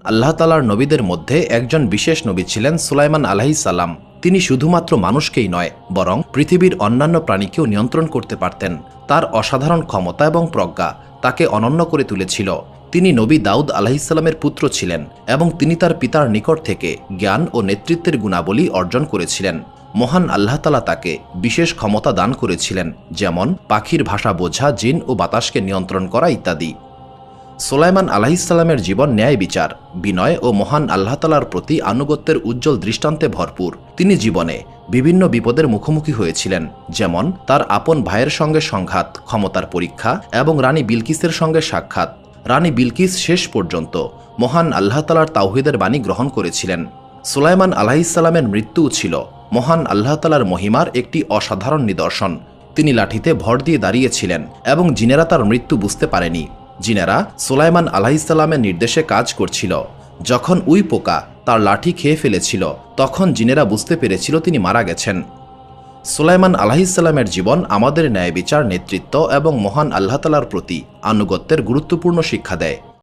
আল্লাহ তাআলার নবীদের মধ্যে একজন বিশেষ নবী ছিলেন সুলাইমান আলাইহিস সালাম। তিনি শুধুমাত্র মানুষকেই নয়, বরং পৃথিবীর অন্যান্য প্রাণীকেও নিয়ন্ত্রণ করতে পারতেন। তার অসাধারণ ক্ষমতা এবং প্রজ্ঞা তাকে অনন্য করে তুলেছিল। তিনি নবী দাউদ আলাইহিসসালামের পুত্র ছিলেন এবং তিনি তার পিতার নিকট থেকে জ্ঞান ও নেতৃত্বের গুণাবলী অর্জন করেছিলেন। মহান আল্লাহ তাআলা তাকে বিশেষ ক্ষমতা দান করেছিলেন, যেমন পাখির ভাষা বোঝা, জিন ও বাতাসকে নিয়ন্ত্রণ করা ইত্যাদি। সুলাইমান আলাইহিসসালামের জীবন ন্যায় বিচার, বিনয় ও মহান আল্লাহ তাআলার প্রতি আনুগত্যের উজ্জ্বল দৃষ্টান্তে ভরপুর। তিনি জীবনে বিভিন্ন বিপদের মুখোমুখি হয়েছিলেন, যেমন তার আপন ভাইয়ের সঙ্গে সংঘাত, ক্ষমতার পরীক্ষা এবং রানী বিলকিসের সঙ্গে সাক্ষাৎ। রানী বিলকিস শেষ পর্যন্ত মহান আল্লাহ তাআলার তাওহীদের বাণী গ্রহণ করেছিলেন। সুলাইমান আলাইহিসসালামের মৃত্যুও ছিল মহান আল্লাহ তাআলার মহিমার একটি অসাধারণ নিদর্শন। তিনি লাঠিতে ভর দিয়ে দাঁড়িয়েছিলেন এবং জিনেরা তার মৃত্যু বুঝতে পারেনি। জিনেরা সুলাইমান আলাইহিসসালামের নির্দেশে কাজ করছিল। যখন উই পোকা তার লাঠি খেয়ে ফেলেছিল, তখন জিনেরা বুঝতে পেরেছিল তিনি মারা গেছেন। সুলাইমান আলাইহিসসালামের জীবন আমাদের ন্যায় বিচার, নেতৃত্ব এবং মহান আল্লাহ তাআলার প্রতি আনুগত্যের গুরুত্বপূর্ণ শিক্ষা দেয়।